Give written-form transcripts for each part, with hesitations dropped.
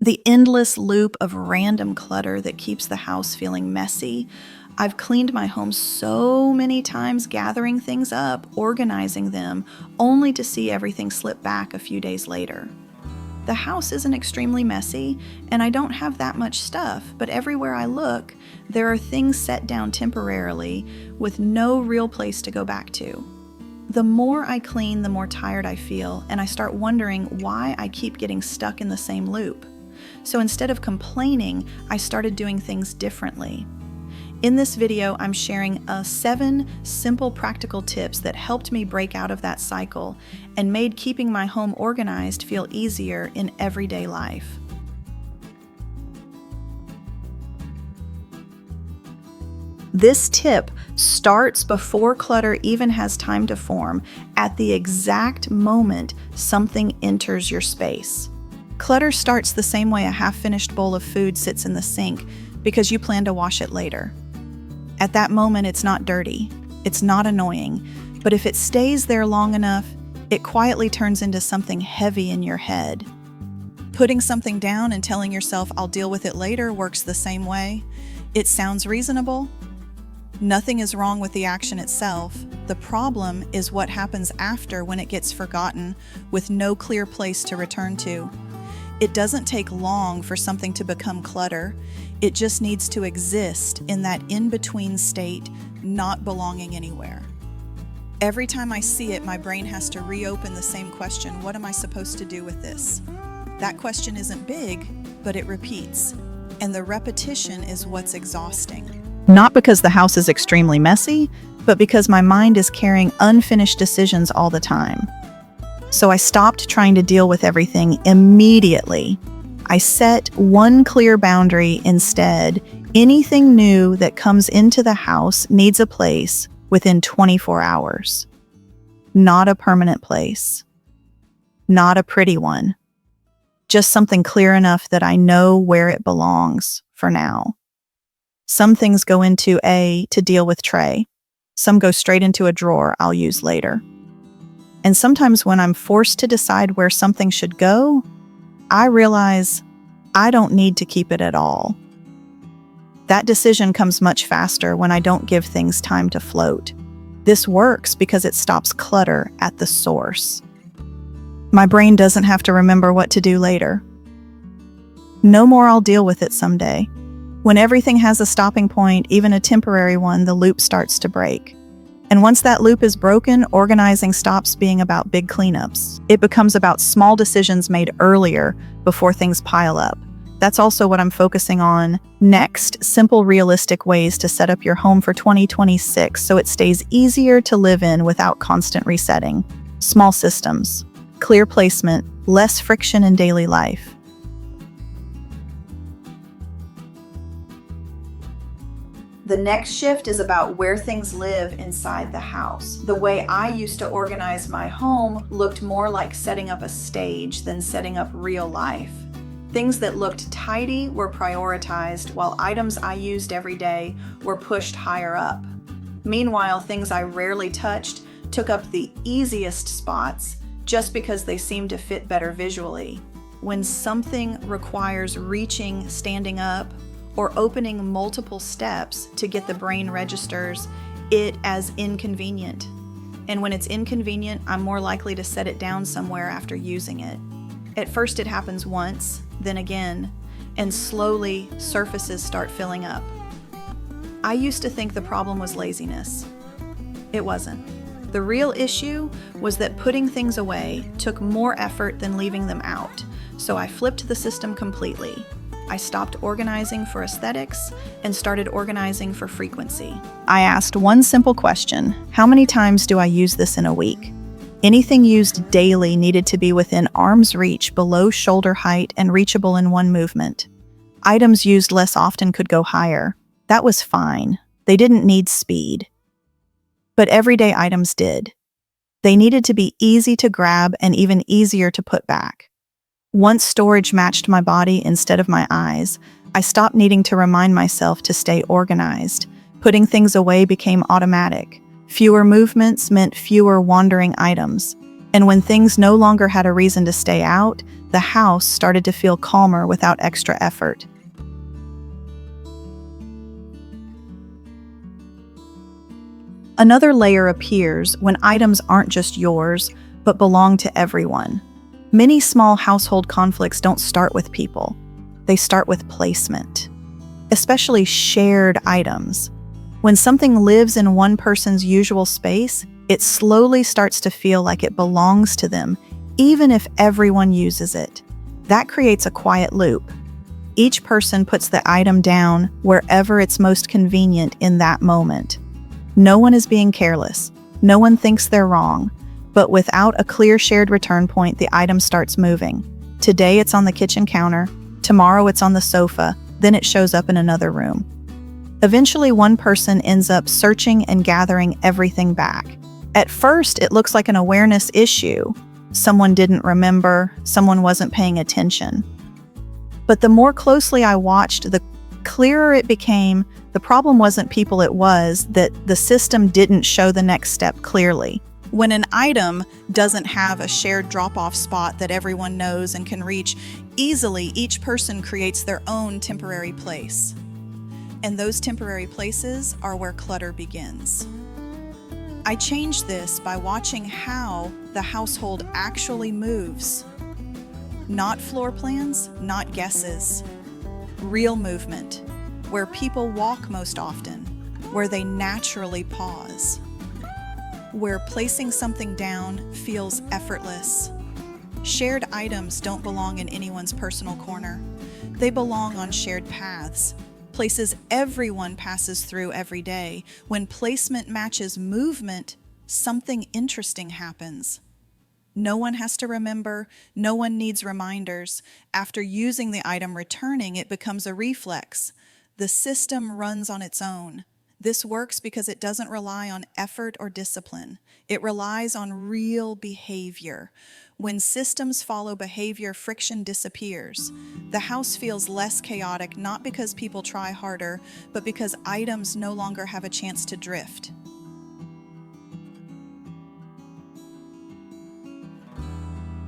The endless loop of random clutter that keeps the house feeling messy. I've cleaned my home so many times, gathering things up, organizing them, only to see everything slip back a few days later. The house isn't extremely messy, and I don't have that much stuff, but everywhere I look, there are things set down temporarily with no real place to go back to. The more I clean, the more tired I feel, and I start wondering why I keep getting stuck in the same loop. So instead of complaining, I started doing things differently. In this video, I'm sharing 7 simple practical tips that helped me break out of that cycle and made keeping my home organized feel easier in everyday life. This tip starts before clutter even has time to form, at the exact moment something enters your space. Clutter starts the same way a half-finished bowl of food sits in the sink because you plan to wash it later. At that moment, it's not dirty, it's not annoying, but if it stays there long enough, it quietly turns into something heavy in your head. Putting something down and telling yourself, "I'll deal with it later," works the same way. It sounds reasonable. Nothing is wrong with the action itself. The problem is what happens after, when it gets forgotten with no clear place to return to. It doesn't take long for something to become clutter. It just needs to exist in that in-between state, not belonging anywhere. Every time I see it, my brain has to reopen the same question: what am I supposed to do with this? That question isn't big, but it repeats. And the repetition is what's exhausting. Not because the house is extremely messy, but because my mind is carrying unfinished decisions all the time. So I stopped trying to deal with everything immediately. I set one clear boundary instead. Anything new that comes into the house needs a place within 24 hours. Not a permanent place. Not a pretty one. Just something clear enough that I know where it belongs for now. Some things go into a to deal with tray. Some go straight into a drawer I'll use later. And sometimes when I'm forced to decide where something should go, I realize I don't need to keep it at all. That decision comes much faster when I don't give things time to float. This works because it stops clutter at the source. My brain doesn't have to remember what to do later. No more "I'll deal with it someday." When everything has a stopping point, even a temporary one, the loop starts to break. And once that loop is broken, organizing stops being about big cleanups. It becomes about small decisions made earlier before things pile up. That's also what I'm focusing on next: simple, realistic ways to set up your home for 2026 so it stays easier to live in without constant resetting. Small systems, clear placement, less friction in daily life. The next shift is about where things live inside the house. The way I used to organize my home looked more like setting up a stage than setting up real life. Things that looked tidy were prioritized, while items I used every day were pushed higher up. Meanwhile, things I rarely touched took up the easiest spots just because they seemed to fit better visually. When something requires reaching, standing up, or opening multiple steps to get the brain registers it as inconvenient. And when it's inconvenient, I'm more likely to set it down somewhere after using it. At first it happens once, then again, and slowly surfaces start filling up. I used to think the problem was laziness. It wasn't. The real issue was that putting things away took more effort than leaving them out, so I flipped the system completely. I stopped organizing for aesthetics and started organizing for frequency. I asked one simple question: how many times do I use this in a week? Anything used daily needed to be within arm's reach, below shoulder height, and reachable in one movement. Items used less often could go higher. That was fine. They didn't need speed. But everyday items did. They needed to be easy to grab and even easier to put back. Once storage matched my body instead of my eyes, I stopped needing to remind myself to stay organized. Putting things away became automatic. Fewer movements meant fewer wandering items. And when things no longer had a reason to stay out, the house started to feel calmer without extra effort. Another layer appears when items aren't just yours, but belong to everyone. Many small household conflicts don't start with people. They start with placement, especially shared items. When something lives in one person's usual space, it slowly starts to feel like it belongs to them, even if everyone uses it. That creates a quiet loop. Each person puts the item down wherever it's most convenient in that moment. No one is being careless. No one thinks they're wrong. But without a clear shared return point, the item starts moving. Today it's on the kitchen counter, tomorrow it's on the sofa, then it shows up in another room. Eventually, one person ends up searching and gathering everything back. At first, it looks like an awareness issue. Someone didn't remember, someone wasn't paying attention. But the more closely I watched, the clearer it became. The problem wasn't people, it was that the system didn't show the next step clearly. When an item doesn't have a shared drop-off spot that everyone knows and can reach easily, each person creates their own temporary place. And those temporary places are where clutter begins. I changed this by watching how the household actually moves. Not floor plans, not guesses. Real movement, where people walk most often, where they naturally pause. Where placing something down feels effortless. Shared items don't belong in anyone's personal corner. They belong on shared paths, places everyone passes through every day. When placement matches movement, something interesting happens. No one has to remember, no one needs reminders. After using the item, returning, it becomes a reflex. The system runs on its own. This works because it doesn't rely on effort or discipline. It relies on real behavior. When systems follow behavior, friction disappears. The house feels less chaotic, not because people try harder, but because items no longer have a chance to drift.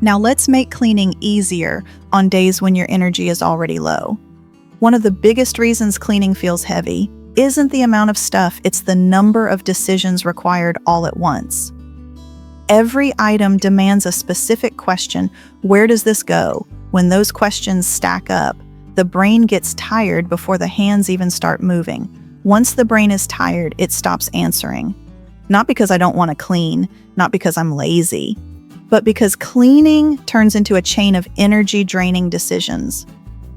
Now let's make cleaning easier on days when your energy is already low. One of the biggest reasons cleaning feels heavy isn't the amount of stuff, it's the number of decisions required all at once. Every item demands a specific question. Where does this go? When those questions stack up, the brain gets tired before the hands even start moving. Once the brain is tired, it stops answering. Not because I don't want to clean, not because I'm lazy, but because cleaning turns into a chain of energy-draining decisions.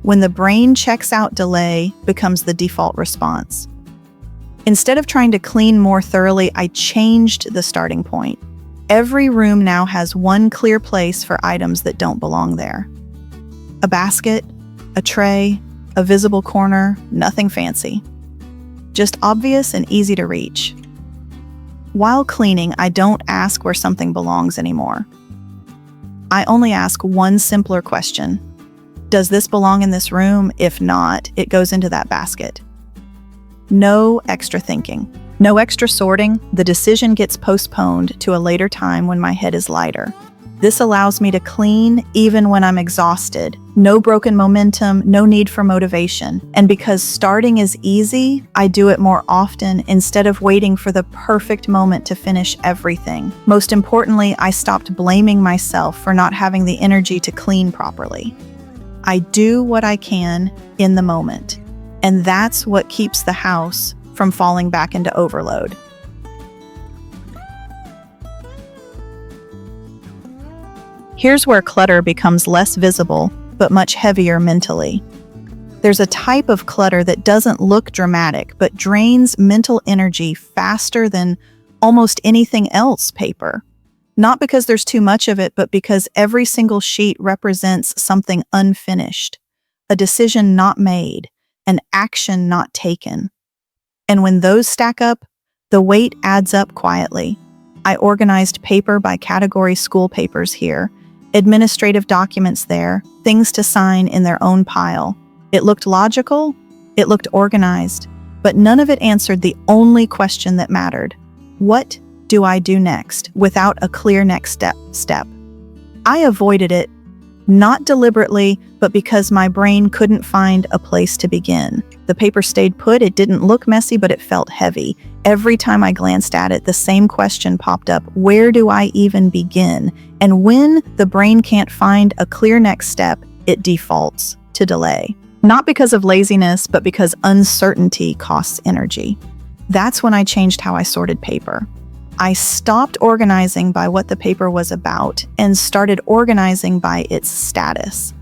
When the brain checks out, delay becomes the default response. Instead of trying to clean more thoroughly, I changed the starting point. Every room now has one clear place for items that don't belong there. A basket, a tray, a visible corner, nothing fancy. Just obvious and easy to reach. While cleaning, I don't ask where something belongs anymore. I only ask one simpler question. Does this belong in this room? If not, it goes into that basket. No extra thinking. No extra sorting. The decision gets postponed to a later time when my head is lighter. This allows me to clean even when I'm exhausted. No broken momentum, no need for motivation. And because starting is easy, I do it more often instead of waiting for the perfect moment to finish everything. Most importantly, I stopped blaming myself for not having the energy to clean properly. I do what I can in the moment, and that's what keeps the house from falling back into overload. Here's where clutter becomes less visible, but much heavier mentally. There's a type of clutter that doesn't look dramatic, but drains mental energy faster than almost anything else paper. Not because there's too much of it, but because every single sheet represents something unfinished, a decision not made, an action not taken. And when those stack up, the weight adds up quietly. I organized paper by category: school papers here, administrative documents there, things to sign in their own pile. It looked logical, it looked organized, but none of it answered the only question that mattered. What do I do next without a clear next step. I avoided it, not deliberately, but because my brain couldn't find a place to begin. The paper stayed put. It didn't look messy, but it felt heavy. Every time I glanced at it, the same question popped up: where do I even begin? And when the brain can't find a clear next step, it defaults to delay. Not because of laziness, but because uncertainty costs energy. That's when I changed how I sorted paper. I stopped organizing by what the paper was about and started organizing by its status.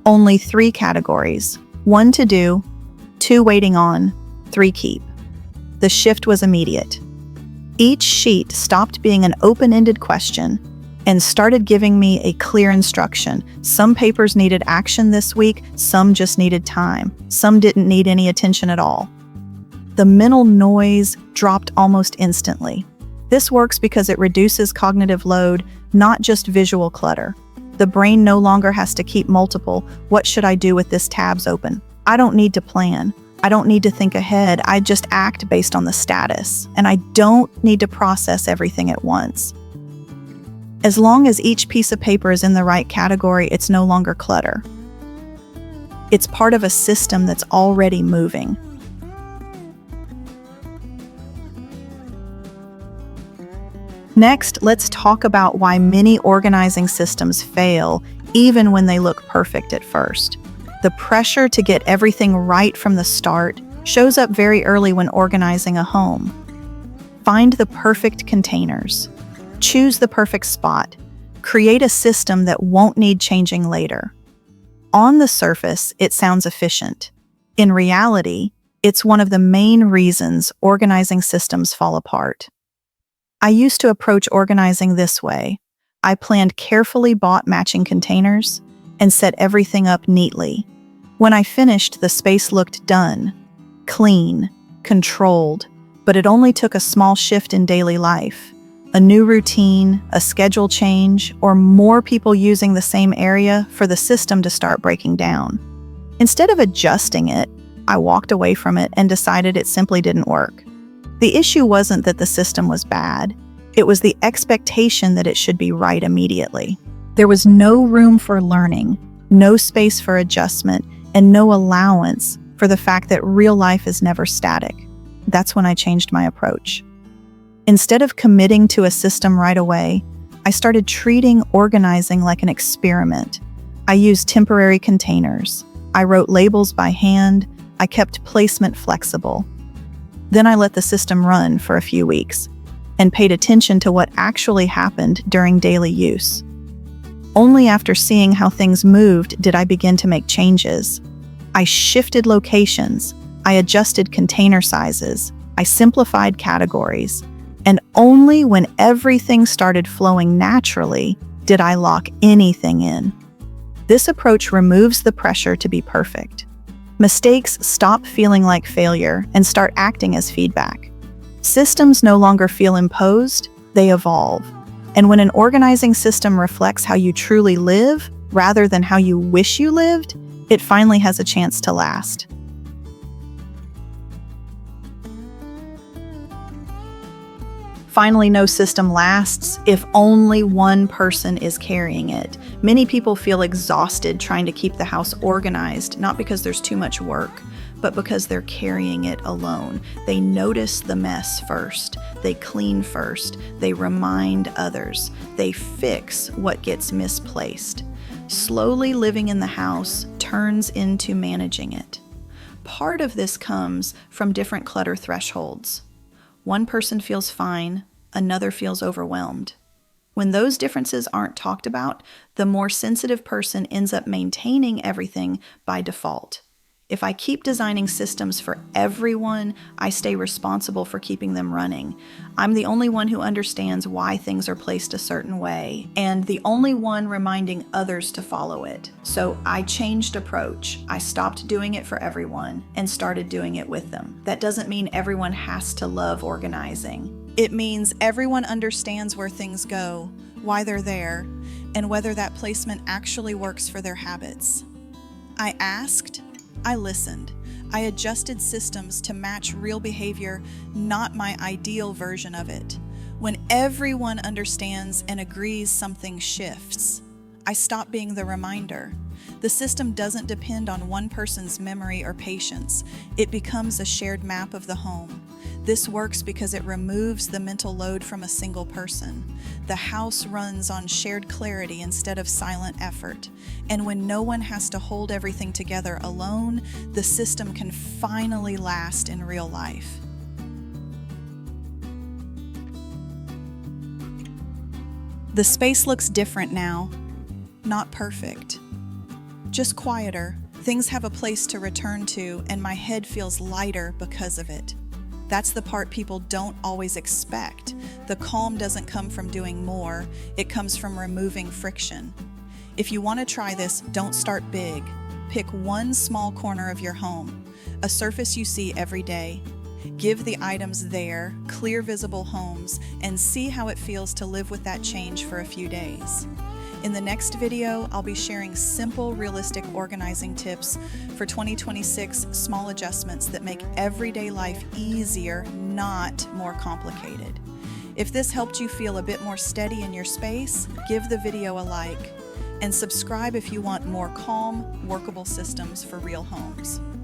Only 3 categories: 1 to do, 2 waiting on, 3 keep. The shift was immediate. Each sheet stopped being an open-ended question and started giving me a clear instruction. Some papers needed action this week, some just needed time, some didn't need any attention at all. The mental noise dropped almost instantly. This works because it reduces cognitive load, not just visual clutter. The brain no longer has to keep multiple "what should I do with this" tabs open. I don't need to plan. I don't need to think ahead. I just act based on the status, and I don't need to process everything at once. As long as each piece of paper is in the right category, it's no longer clutter. It's part of a system that's already moving. Next, let's talk about why many organizing systems fail, even when they look perfect at first. The pressure to get everything right from the start shows up very early when organizing a home. Find the perfect containers. Choose the perfect spot. Create a system that won't need changing later. On the surface, it sounds efficient. In reality, it's one of the main reasons organizing systems fall apart. I used to approach organizing this way. I planned carefully bought matching containers and set everything up neatly. When I finished, the space looked done, clean, controlled, but it only took a small shift in daily life. A new routine, a schedule change, or more people using the same area for the system to start breaking down. Instead of adjusting it, I walked away from it and decided it simply didn't work. The issue wasn't that the system was bad. It was the expectation that it should be right immediately. There was no room for learning, no space for adjustment, and no allowance for the fact that real life is never static. That's when I changed my approach. Instead of committing to a system right away, I started treating organizing like an experiment. I used temporary containers. I wrote labels by hand. I kept placement flexible. Then I let the system run for a few weeks and paid attention to what actually happened during daily use. Only after seeing how things moved did I begin to make changes. I shifted locations, I adjusted container sizes, I simplified categories, and only when everything started flowing naturally did I lock anything in. This approach removes the pressure to be perfect. Mistakes stop feeling like failure and start acting as feedback. Systems no longer feel imposed, they evolve. And when an organizing system reflects how you truly live rather than how you wish you lived, it finally has a chance to last. Finally, no system lasts if only one person is carrying it. Many people feel exhausted trying to keep the house organized, not because there's too much work, but because they're carrying it alone. They notice the mess first, they clean first, they remind others, they fix what gets misplaced. Slowly living in the house turns into managing it. Part of this comes from different clutter thresholds. One person feels fine, another feels overwhelmed. When those differences aren't talked about, the more sensitive person ends up maintaining everything by default. If I keep designing systems for everyone, I stay responsible for keeping them running. I'm the only one who understands why things are placed a certain way, and the only one reminding others to follow it. So I changed approach. I stopped doing it for everyone and started doing it with them. That doesn't mean everyone has to love organizing. It means everyone understands where things go, why they're there, and whether that placement actually works for their habits. I asked, I listened. I adjusted systems to match real behavior, not my ideal version of it. When everyone understands and agrees, something shifts. I stop being the reminder. The system doesn't depend on one person's memory or patience. It becomes a shared map of the home. This works because it removes the mental load from a single person. The house runs on shared clarity instead of silent effort. And when no one has to hold everything together alone, the system can finally last in real life. The space looks different now. Not perfect. Just quieter. Things have a place to return to, and my head feels lighter because of it. That's the part people don't always expect. The calm doesn't come from doing more, it comes from removing friction. If you want to try this, don't start big. Pick one small corner of your home, a surface you see every day. Give the items there, clear visible homes, and see how it feels to live with that change for a few days. In the next video, I'll be sharing simple, realistic organizing tips for 2026 small adjustments that make everyday life easier, not more complicated. If this helped you feel a bit more steady in your space, give the video a like, and subscribe if you want more calm, workable systems for real homes.